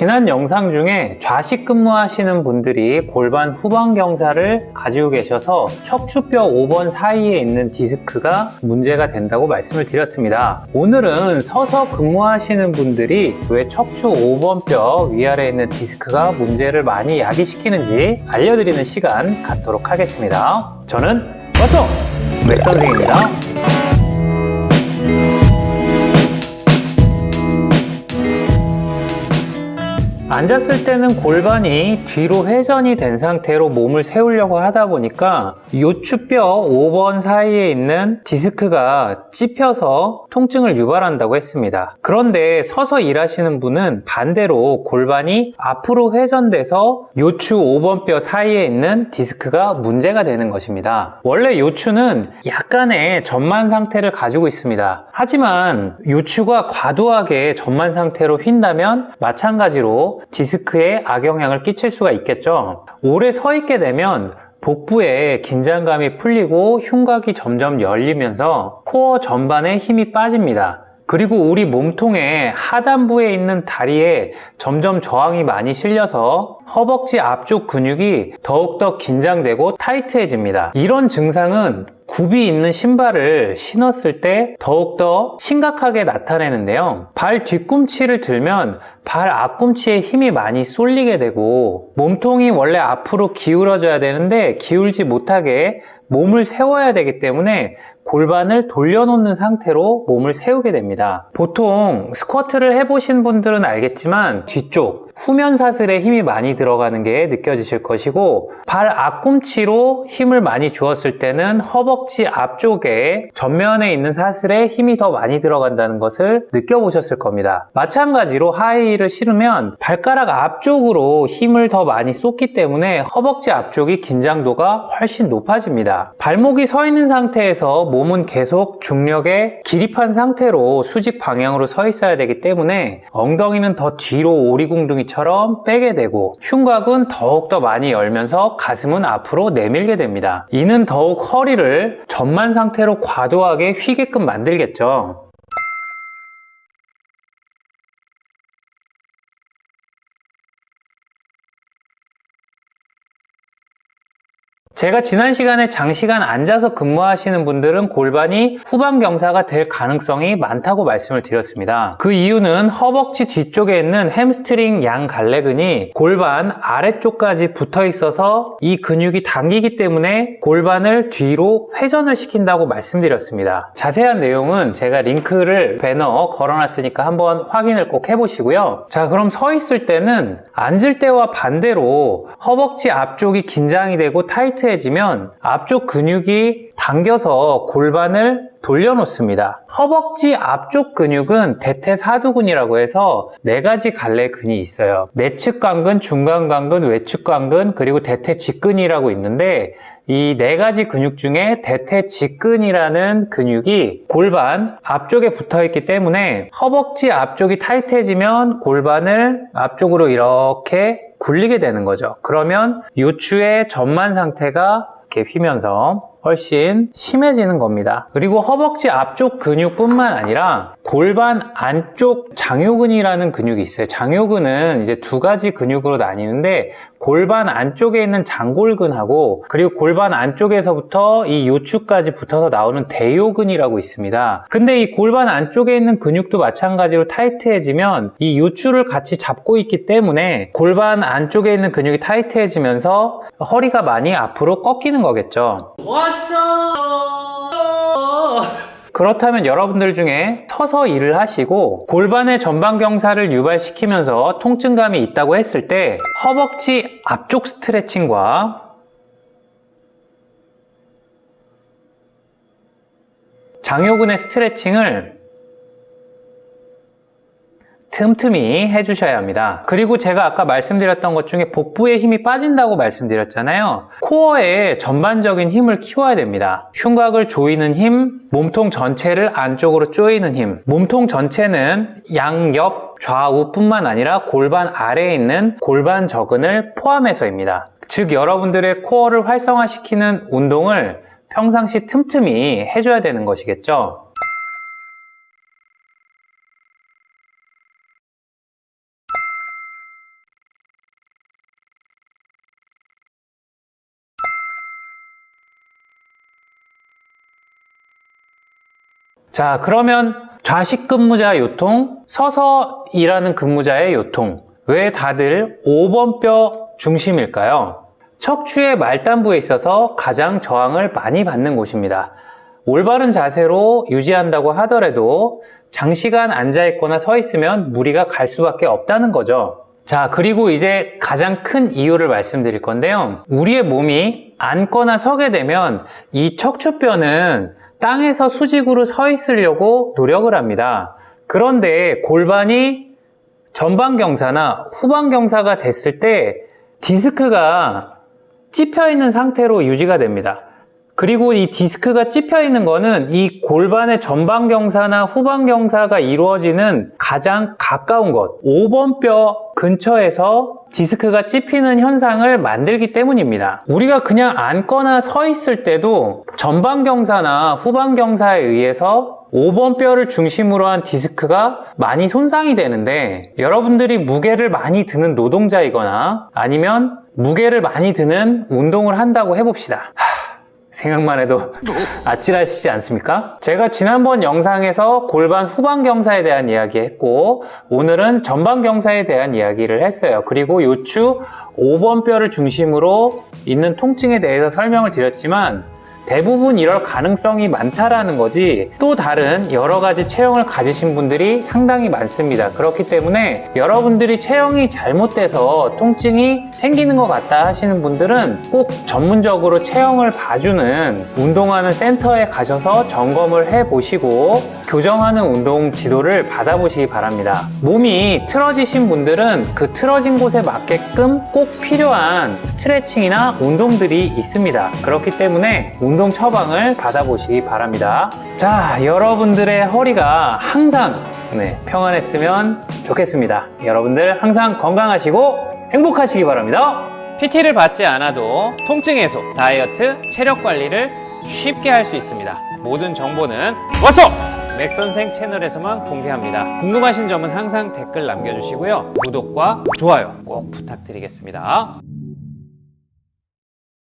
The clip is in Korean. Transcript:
지난 영상 중에 좌식 근무하시는 분들이 골반 후방 경사를 가지고 계셔서 척추뼈 5번 사이에 있는 디스크가 문제가 된다고 말씀을 드렸습니다. 오늘은 서서 근무하시는 분들이 왜 척추 5번 뼈 위아래에 있는 디스크가 문제를 많이 야기시키는지 알려드리는 시간 갖도록 하겠습니다. 저는 왔어! 맥 선생입니다. 앉았을 때는 골반이 뒤로 회전이 된 상태로 몸을 세우려고 하다 보니까 요추뼈 5번 사이에 있는 디스크가 찝혀서 통증을 유발한다고 했습니다. 그런데 서서 일하시는 분은 반대로 골반이 앞으로 회전돼서 요추 5번 뼈 사이에 있는 디스크가 문제가 되는 것입니다. 원래 요추는 약간의 전만 상태를 가지고 있습니다. 하지만 요추가 과도하게 전만 상태로 휜다면 마찬가지로 디스크에 악영향을 끼칠 수가 있겠죠. 오래 서 있게 되면 복부에 긴장감이 풀리고 흉곽이 점점 열리면서 코어 전반에 힘이 빠집니다. 그리고 우리 몸통의 하단부에 있는 다리에 점점 저항이 많이 실려서 허벅지 앞쪽 근육이 더욱더 긴장되고 타이트해집니다. 이런 증상은 굽이 있는 신발을 신었을 때 더욱더 심각하게 나타내는데요. 발 뒤꿈치를 들면 발 앞꿈치에 힘이 많이 쏠리게 되고 몸통이 원래 앞으로 기울어져야 되는데 기울지 못하게 몸을 세워야 되기 때문에 골반을 돌려놓는 상태로 몸을 세우게 됩니다. 보통 스쿼트를 해보신 분들은 알겠지만 뒤쪽 후면 사슬에 힘이 많이 들어가는 게 느껴지실 것이고 발 앞꿈치로 힘을 많이 주었을 때는 허벅지 앞쪽에 전면에 있는 사슬에 힘이 더 많이 들어간다는 것을 느껴보셨을 겁니다. 마찬가지로 하이힐을 신으면 발가락 앞쪽으로 힘을 더 많이 쏟기 때문에 허벅지 앞쪽이 긴장도가 훨씬 높아집니다. 발목이 서 있는 상태에서 몸은 계속 중력에 기립한 상태로 수직 방향으로 서 있어야 되기 때문에 엉덩이는 더 뒤로 오리궁둥이처럼 빼게 되고 흉곽은 더욱더 많이 열면서 가슴은 앞으로 내밀게 됩니다. 이는 더욱 허리를 전만 상태로 과도하게 휘게끔 만들겠죠. 제가 지난 시간에 장시간 앉아서 근무하시는 분들은 골반이 후방 경사가 될 가능성이 많다고 말씀을 드렸습니다. 그 이유는 허벅지 뒤쪽에 있는 햄스트링 양갈래근이 골반 아래쪽까지 붙어 있어서 이 근육이 당기기 때문에 골반을 뒤로 회전을 시킨다고 말씀드렸습니다. 자세한 내용은 제가 링크를 배너 걸어놨으니까 한번 확인을 꼭 해보시고요. 자, 그럼 서 있을 때는 앉을 때와 반대로 허벅지 앞쪽이 긴장이 되고 타이트해지면 앞쪽 근육이 당겨서 골반을 돌려놓습니다. 허벅지 앞쪽 근육은 대퇴사두근이라고 해서 4가지 갈래근이 있어요. 내측 관근, 중간 관근, 외측 관근, 그리고 대퇴직근이라고 있는데 이 4가지 근육 중에 대퇴직근이라는 근육이 골반 앞쪽에 붙어 있기 때문에 허벅지 앞쪽이 타이트해지면 골반을 앞쪽으로 이렇게 굴리게 되는 거죠. 그러면 요추의 전만 상태가 이렇게 휘면서 훨씬 심해지는 겁니다. 그리고 허벅지 앞쪽 근육뿐만 아니라 골반 안쪽 장요근이라는 근육이 있어요. 장요근은 이제 2가지 근육으로 나뉘는데 골반 안쪽에 있는 장골근하고 그리고 골반 안쪽에서부터 이 요추까지 붙어서 나오는 대요근이라고 있습니다. 근데 이 골반 안쪽에 있는 근육도 마찬가지로 타이트해지면 이 요추를 같이 잡고 있기 때문에 골반 안쪽에 있는 근육이 타이트해지면서 허리가 많이 앞으로 꺾이는 거겠죠. 그렇다면 여러분들 중에 서서 일을 하시고 골반의 전방 경사를 유발시키면서 통증감이 있다고 했을 때 허벅지 앞쪽 스트레칭과 장요근의 스트레칭을 틈틈이 해주셔야 합니다. 그리고 제가 아까 말씀드렸던 것 중에 복부에 힘이 빠진다고 말씀드렸잖아요. 코어에 전반적인 힘을 키워야 됩니다. 흉곽을 조이는 힘, 몸통 전체를 안쪽으로 조이는 힘. 몸통 전체는 양옆, 좌우뿐만 아니라 골반 아래에 있는 골반 저근을 포함해서입니다. 즉 여러분들의 코어를 활성화시키는 운동을 평상시 틈틈이 해줘야 되는 것이겠죠. 자, 그러면 좌식 근무자 요통, 서서 일하는 근무자의 요통. 왜 다들 5번 뼈 중심일까요? 척추의 말단부에 있어서 가장 저항을 많이 받는 곳입니다. 올바른 자세로 유지한다고 하더라도 장시간 앉아있거나 서 있으면 무리가 갈 수밖에 없다는 거죠. 자, 그리고 이제 가장 큰 이유를 말씀드릴 건데요. 우리의 몸이 앉거나 서게 되면 이 척추뼈는 땅에서 수직으로 서 있으려고 노력을 합니다. 그런데 골반이 전방경사나 후방경사가 됐을 때 디스크가 찝혀 있는 상태로 유지가 됩니다. 그리고 이 디스크가 찝혀 있는 거는 이 골반의 전방경사나 후방경사가 이루어지는 가장 가까운 곳, 5번 뼈 근처에서 디스크가 찝히는 현상을 만들기 때문입니다. 우리가 그냥 앉거나 서 있을 때도 전방경사나 후방경사에 의해서 5번 뼈를 중심으로 한 디스크가 많이 손상이 되는데, 여러분들이 무게를 많이 드는 노동자이거나 아니면 무게를 많이 드는 운동을 한다고 해봅시다. 생각만 해도 아찔하시지 않습니까? 제가 지난번 영상에서 골반 후방경사에 대한 이야기 했고, 오늘은 전방경사에 대한 이야기를 했어요. 그리고 요추 5번 뼈를 중심으로 있는 통증에 대해서 설명을 드렸지만, 대부분 이럴 가능성이 많다라는 거지, 또 다른 여러 가지 체형을 가지신 분들이 상당히 많습니다. 그렇기 때문에 여러분들이 체형이 잘못돼서 통증이 생기는 것 같다 하시는 분들은 꼭 전문적으로 체형을 봐주는 운동하는 센터에 가셔서 점검을 해보시고 교정하는 운동 지도를 받아보시기 바랍니다. 몸이 틀어지신 분들은 그 틀어진 곳에 맞게끔 꼭 필요한 스트레칭이나 운동들이 있습니다. 그렇기 때문에 운동 처방을 받아보시기 바랍니다. 자, 여러분들의 허리가 항상 평안했으면 좋겠습니다. 여러분들 항상 건강하시고 행복하시기 바랍니다. PT를 받지 않아도 통증 해소, 다이어트, 체력 관리를 쉽게 할 수 있습니다. 모든 정보는 와서! 맥선생 채널에서만 공개합니다. 궁금하신 점은 항상 댓글 남겨주시고요. 구독과 좋아요 꼭 부탁드리겠습니다.